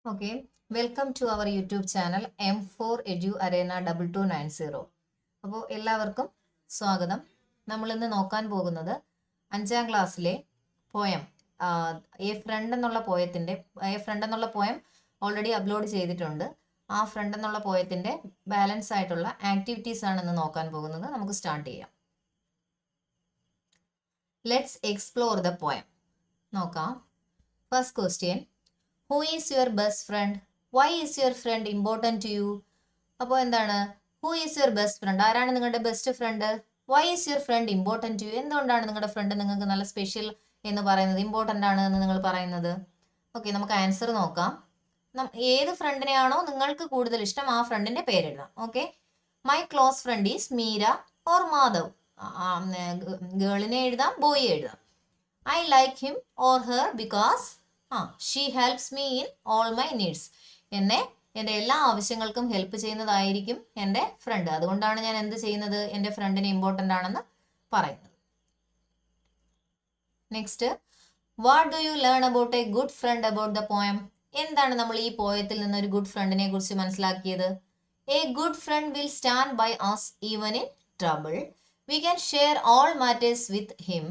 Okay, welcome to our YouTube channel M4 Edu Arena 2290. അപ്പോൾ എല്ലാവർക്കും സ്വാഗതം. നമ്മൾ ഇന്ന് നോക്കാൻ പോകുന്നത് 5ാം ക്ലാസ്സിലെ പോയം എ ഫ്രണ്ട് എന്നുള്ള പോയം ഓൾറെഡി അപ്ലോഡ് ചെയ്തിട്ടുണ്ട്. ആ ഫ്രണ്ട് എന്നുള്ള പോയത്തിന്റെ ബാലൻസ് ആയിട്ടുള്ള ആക്ടിവിറ്റീസ് ആണ് ഇന്ന് നോക്കാൻ പോകുന്നത്. നമുക്ക് സ്റ്റാർട്ട് ചെയ്യാം. Let's explore the poem. നോക്കാം. First question, who is your best friend? Why is your friend important to you? അപ്പോൾ എന്താണ് who is your best friend? ആരാണ് നിങ്ങളുടെ best friend? Why is your friend important to you? എന്തുകൊണ്ടാണ് നിങ്ങളുടെ front നിങ്ങൾക്ക് നല്ല special എന്ന് പറയുന്നത്, ഇമ്പോർട്ടൻ്റ് ആണ് എന്ന് നിങ്ങൾ പറയുന്നത്? ഓക്കെ, നമുക്ക് ആൻസർ നോക്കാം. ഏത് ഫ്രണ്ടിനെയാണോ നിങ്ങൾക്ക് കൂടുതൽ ഇഷ്ടം ആ ഫ്രണ്ടിന്റെ പേരെഴുതാം. Okay, my close friend is Meera or Madhav. ഗേളിനെ എഴുതാം, ബോയ് എഴുതാം. I like him or her because she helps me in all my needs. എന്നെ എൻ്റെ എല്ലാ ആവശ്യങ്ങൾക്കും ഹെൽപ്പ് ചെയ്യുന്നതായിരിക്കും എൻ്റെ ഫ്രണ്ട്. അതുകൊണ്ടാണ് ഞാൻ എന്ത് ചെയ്യുന്നത്, എൻ്റെ ഫ്രണ്ടിന് ഇമ്പോർട്ടൻ്റ് ആണെന്ന് പറയുന്നത്. Next, what do you learn about A good front about the poem? എന്താണ് നമ്മൾ ഈ പോയത്തിൽ നിന്ന് ഒരു ഗുഡ് ഫ്രണ്ടിനെ കുറിച്ച് മനസ്സിലാക്കിയത്? A good friend will stand by us even in trouble. We can share all matters with him.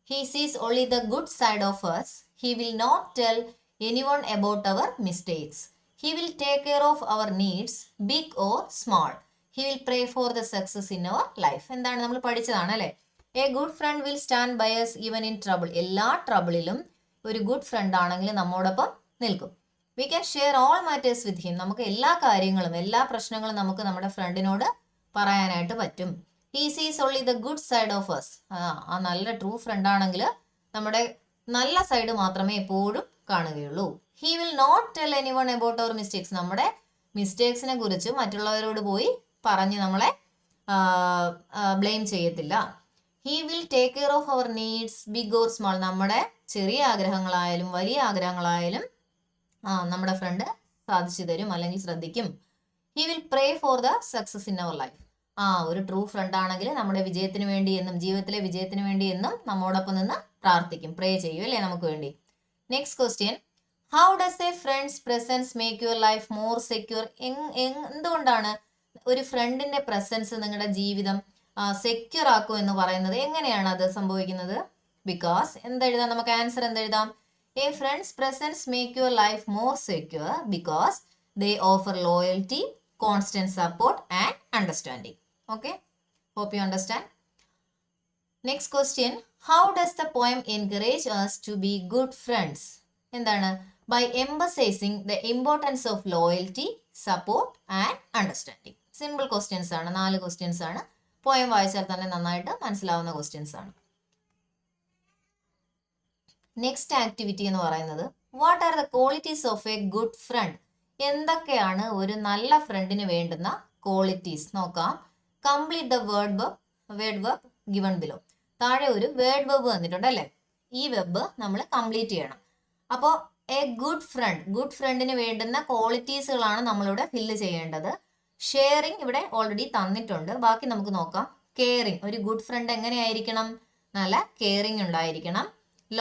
He sees only the good side of us. He will not tell anyone about our mistakes. He will take care of our needs, big or small. He will pray for the success in our life. എന്താണ് നമ്മൾ പഠിച്ചതാണ് അല്ലേ? A good friend will stand by us even in trouble. എല്ലാ ട്രബിളിലും ഒരു good friend ആണെങ്കിൽ നമ്മോടൊപ്പം നിൽക്കും. We can share all matters with him. നമുക്ക് എല്ലാ കാര്യങ്ങളും എല്ലാ പ്രശ്നങ്ങളും നമുക്ക് നമ്മുടെ ഫ്രണ്ടിനോട് പറയാനായിട്ട് പറ്റും. ഹി സീസ് only the good side of us. ആ നല്ല ട്രൂ ഫ്രണ്ട് ആണെങ്കിൽ നമ്മുടെ നല്ല സൈഡ് മാത്രമേ എപ്പോഴും കാണുകയുള്ളൂ. He will not tell anyone about our mistakes. നമ്മുടെ മിസ്റ്റേക്സിനെ കുറിച്ച് മറ്റുള്ളവരോട് പോയി പറഞ്ഞ് നമ്മളെ ബ്ലെയിം ചെയ്യത്തില്ല. He will take care of our needs big or small. നമ്മുടെ ചെറിയ ആഗ്രഹങ്ങളായാലും വലിയ ആഗ്രഹങ്ങളായാലും നമ്മുടെ ഫ്രണ്ട് സാധിച്ചു തരും അല്ലെങ്കിൽ ശ്രദ്ധിക്കും. He will pray for the success in our life. ഒരു ട്രൂ ഫ്രണ്ട് ആണെങ്കിൽ നമ്മുടെ വിജയത്തിന് വേണ്ടി എന്നും, ജീവിതത്തിലെ വിജയത്തിന് വേണ്ടി എന്നും നമ്മോടൊപ്പം നിന്ന് പ്രാർത്ഥിക്കും, പ്രേ ചെയ്യും അല്ലേ നമുക്ക് വേണ്ടി. Next question, how does a friend's presence make your life more secure? എന്തുകൊണ്ടാണ് ഒരു ഫ്രണ്ടിന്റെ പ്രസൻസ് നിങ്ങളുടെ ജീവിതം സെക്യൂർ ആക്കും എന്ന് പറയുന്നത്? എങ്ങനെയാണ് അത് സംഭവിക്കുന്നത്? ബിക്കോസ് എന്തെഴുതാം, നമുക്ക് ആൻസർ എന്തെഴുതാം? A friend's presence make your life more secure because they offer loyalty, constant support and understanding. Okay, hope you understand. Next question, how does the poem encourage us to be good friends? എന്താണ്? By emphasizing the importance of loyalty, support and understanding. Simple questions ആണ്, 4 questions ആണ്. Poem വായിച്ചാൽ തന്നെ നന്നായിട്ട് മനസ്സിലാവുന്ന questions ആണ്. Next activity എന്ന് പറയുന്നത്, what are the qualities of A good front? എന്തൊക്കെയാണ് ഒരു നല്ല ഫ്രണ്ടിന് വേണ്ടുന്ന ക്വാളിറ്റീസ്? നോക്കാം. Complete the word web given below. താഴെ ഒരു വേർഡ് വെബ് വന്നിട്ടുണ്ട് അല്ലേ? ഈ വെബ് നമ്മൾ കംപ്ലീറ്റ് ചെയ്യണം. അപ്പോൾ എ ഗുഡ് ഫ്രണ്ടിന് വേണ്ടുന്ന ക്വാളിറ്റീസുകളാണ് നമ്മളിവിടെ ഫില്ല് ചെയ്യേണ്ടത്. ഷെയറിങ് ഇവിടെ ഓൾറെഡി തന്നിട്ടുണ്ട്, ബാക്കി നമുക്ക് നോക്കാം. കെയറിങ്, ഒരു ഗുഡ് ഫ്രണ്ട് എങ്ങനെയായിരിക്കണം? നല്ല കെയറിങ് ഉണ്ടായിരിക്കണം,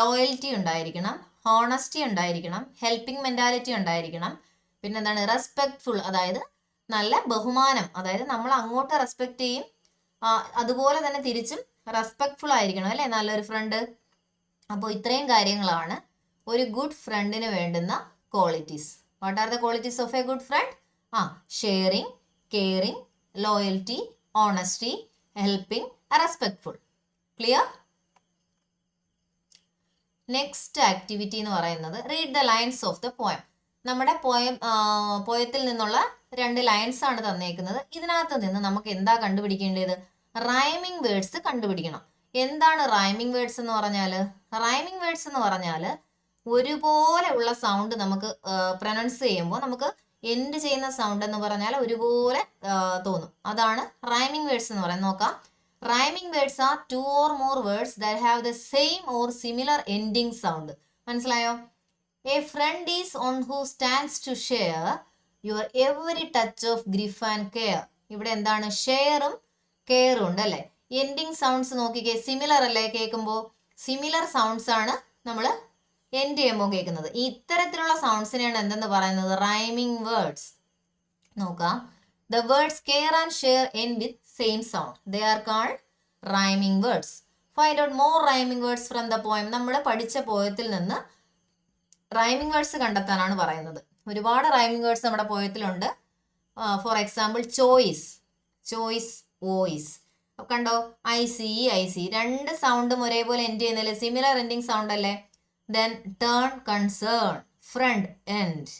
ലോയൽറ്റി ഉണ്ടായിരിക്കണം, ഹോണസ്റ്റി ഉണ്ടായിരിക്കണം, ഹെൽപ്പിംഗ് മെന്റാലിറ്റി ഉണ്ടായിരിക്കണം. പിന്നെന്താണ്? റെസ്പെക്ട്ഫുൾ, അതായത് നല്ല ബഹുമാനം, അതായത് നമ്മൾ അങ്ങോട്ട് റെസ്പെക്ട് ചെയ്യും, അതുപോലെ തന്നെ തിരിച്ചും റെസ്പെക്ട്ഫുൾ ആയിരിക്കണം അല്ലേ നല്ലൊരു ഫ്രണ്ട്. അപ്പോൾ ഇത്രയും കാര്യങ്ങളാണ് ഒരു ഗുഡ് ഫ്രണ്ടിന് വേണ്ടുന്ന qualities. What are the qualities of A good front? Sharing, caring, loyalty, honesty, helping, respectful. Clear? Next activity എന്ന് പറയുന്നത്, read the lines of the poem. നമ്മുടെ പോയത്തിൽ നിന്നുള്ള 2 ലൈൻസ് ആണ് തന്നേക്കുന്നത്. ഇതിനകത്ത് നിന്ന് നമുക്ക് എന്താ കണ്ടുപിടിക്കേണ്ടത്? റൈമിംഗ് വേർഡ്സ് കണ്ടുപിടിക്കണം. എന്താണ് റൈമിംഗ് വേർഡ്സ് എന്ന് പറഞ്ഞാൽ? റൈമിംഗ് വേർഡ്സ് എന്ന് പറഞ്ഞാൽ ഒരുപോലെ ഉള്ള സൗണ്ട് നമുക്ക് പ്രൊനൗൺസ് ചെയ്യുമ്പോൾ നമുക്ക് എൻഡ് ചെയ്യുന്ന സൗണ്ട് എന്ന് പറഞ്ഞാൽ ഒരുപോലെ തോന്നും. അതാണ് റൈമിംഗ് വേർഡ്സ് എന്ന് പറയുന്നത്. നോക്കാം. Rhyming words are 2 or more words that have the same or similar ending sound. മനസ്സിലായോ? A friend is one who stands to share your every touch of grief and care. ഇവിടെ എന്താണ്? ഷെയറും കെയറും ഉണ്ട് അല്ലേ? Ending sounds നോക്കിക്കേ, similar അല്ലേ കേൾക്കുമ്പോൾ? Similar sounds ആണ് നമ്മൾ എൻഡ് ചെയ്യുമ്പോൾ കേൾക്കുന്നത്. ഈ ഇത്തരത്തിലുള്ള സൗണ്ട്സിനെയാണ് എന്തെന്ന് പറയുന്നത്? Rhyming words. നോക്കാം. The words care and share end with same sound. They are called rhyming words. Find out more rhyming words from the poem. നമ്മൾ പഠിച്ച പോയത്തിൽ നിന്ന് റൈമിംഗ് വേർഡ്സ് കണ്ടെത്താനാണ് പറയുന്നത്. ഒരുപാട് റൈമിംഗ് വേർഡ്സ് നമ്മുടെ പോയത്തിലുണ്ട്. For example choice, choice, voice. കണ്ടോ? I see രണ്ട് സൗണ്ടും ഒരേപോലെ എൻഡ് ചെയ്യുന്നില്ലേ? സിമിലർ എൻഡിങ് സൗണ്ട് അല്ലേ? Then turn, concern, friend, end,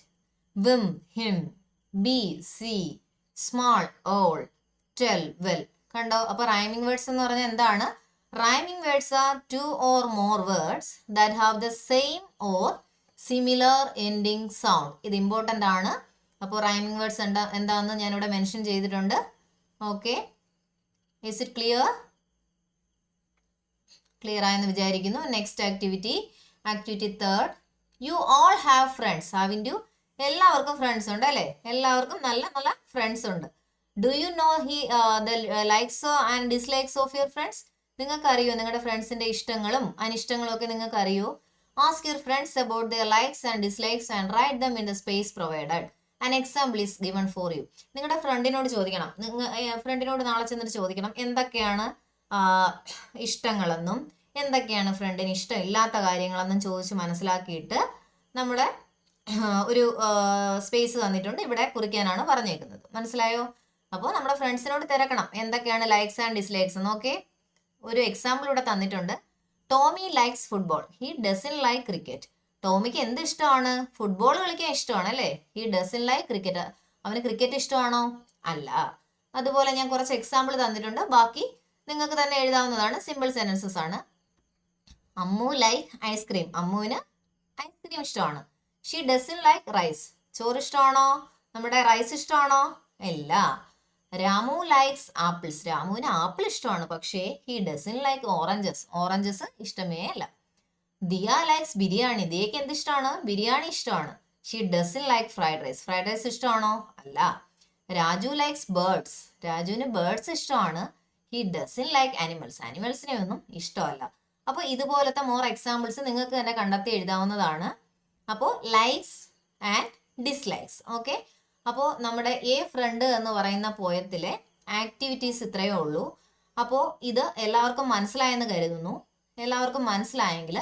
vim, him, be, see, small, all, tell, well. കണ്ടോ? അപ്പൊ റൈമിംഗ് വേർഡ്സ് എന്ന് പറഞ്ഞാൽ എന്താണ്? Rhyming words are 2 or more words that have the same or similar ending sound. ഇത് important ആണ്. അപ്പോൾ rhyming words എന്താണെന്ന് ഞാനിവിടെ മെൻഷൻ ചെയ്തിട്ടുണ്ട്. Okay, is it clear? Clear ആയെന്ന് വിചാരിക്കുന്നു. Next activity 3. You all have friends. Haven't you? എല്ലാവർക്കും friends ഉണ്ട് അല്ലേ? എല്ലാവർക്കും നല്ല നല്ല ഫ്രണ്ട്സ് ഉണ്ട്. Do you know the likes and dislikes of your friends? നിങ്ങൾക്ക് അറിയോ നിങ്ങളുടെ ഫ്രണ്ട്സിന്റെ ഇഷ്ടങ്ങളും അനിഷ്ടങ്ങളും ഒക്കെ നിങ്ങൾക്ക് അറിയോ? Ask your friends about their likes and dislikes and write them in the space provided. An example is given for you. നിങ്ങളുടെ ഫ്രണ്ടിനോട് ചോദിക്കണം, ഫ്രണ്ടിനോട് നാളെ ചെന്നിട്ട് ചോദിക്കണം എന്തൊക്കെയാണ് ഇഷ്ടങ്ങളെന്നും എന്തൊക്കെയാണ് ഫ്രണ്ടിന് ഇഷ്ടമില്ലാത്ത കാര്യങ്ങളെന്നും ചോദിച്ച് മനസ്സിലാക്കിയിട്ട് നമ്മുടെ ഒരു സ്പേസ് തന്നിട്ടുണ്ട്, ഇവിടെ കുറിക്കാനാണ് പറഞ്ഞേക്കുന്നത്. മനസ്സിലായോ? അപ്പോൾ നമ്മുടെ ഫ്രണ്ട്സിനോട് തിരക്കണം എന്തൊക്കെയാണ് ലൈക്സ് ആൻഡ് ഡിസ്ലൈക്സ് എന്ന്. ഓക്കെ, ഒരു എക്സാമ്പിൾ ഇവിടെ തന്നിട്ടുണ്ട്. Tommy likes football, he doesn't like cricket. ടോമിക്ക് എന്ത് ഇഷ്ടമാണ്? ഫുട്ബോൾ കളിക്കാൻ ഇഷ്ടമാണ് അല്ലേ? He doesn't like cricket. അവന് ക്രിക്കറ്റ് ഇഷ്ടമാണോ? അല്ല. അതുപോലെ ഞാൻ കുറച്ച് എക്സാമ്പിൾ തന്നിട്ടുണ്ട്, ബാക്കി നിങ്ങൾക്ക് തന്നെ എഴുതാവുന്നതാണ്. സിമ്പിൾ സെന്റൻസസ് ആണ്. Ammu like ice cream. അമ്മുവിന് ഐസ്ക്രീം ഇഷ്ടമാണ്. She doesn't like rice. ചോറ് ഇഷ്ടമാണോ? നമ്മുടെ റൈസ് ഇഷ്ടമാണോ? ഇല്ല. Ramu likes apples. രാമുവിന് ആപ്പിൾ ഇഷ്ടമാണ്, പക്ഷേ he doesn't like oranges. Oranges ഇഷ്ടമേ അല്ല. ദിയ ലൈക്സ് ബിരിയാണി. ദിയക്ക് എന്ത് ഇഷ്ടമാണ്? ബിരിയാണി ഇഷ്ടമാണ്. She doesn't like fried rice. Fried rice ഇഷ്ടമാണോ? അല്ല. Raju likes birds. രാജുവിന് ബേർഡ്സ് ഇഷ്ടമാണ്. He doesn't like animals. ആനിമൽസിനെ ഒന്നും ഇഷ്ടമല്ല. അപ്പോൾ ഇതുപോലത്തെ മോർ എക്സാമ്പിൾസ് നിങ്ങൾക്ക് തന്നെ കണ്ടെത്തി എഴുതാവുന്നതാണ്. അപ്പോൾ ലൈക്സ് ആൻഡ് ഡിസ്ലൈക്സ്. ഓക്കെ, അപ്പോൾ നമ്മുടെ എ ഫ്രണ്ട് എന്ന് പറയുന്ന പോയത്തിലെ ആക്ടിവിറ്റീസ് ഇത്രയേ ഉള്ളൂ. അപ്പോൾ ഇത് എല്ലാവർക്കും മനസ്സിലായെന്ന് കരുതുന്നു. എല്ലാവർക്കും മനസ്സിലായെങ്കിൽ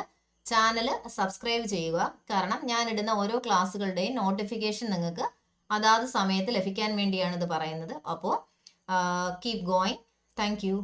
ചാനൽ സബ്സ്ക്രൈബ് ചെയ്യുക. കാരണം ഞാൻ ഇടുന്ന ഓരോ ക്ലാസ്സുകളുടെയും നോട്ടിഫിക്കേഷൻ നിങ്ങൾക്ക് അതാത് സമയത്ത് ലഭിക്കാൻ വേണ്ടിയാണ് ഇത് പറയുന്നത്. അപ്പോൾ കീപ് ഗോയിങ്. Thank you.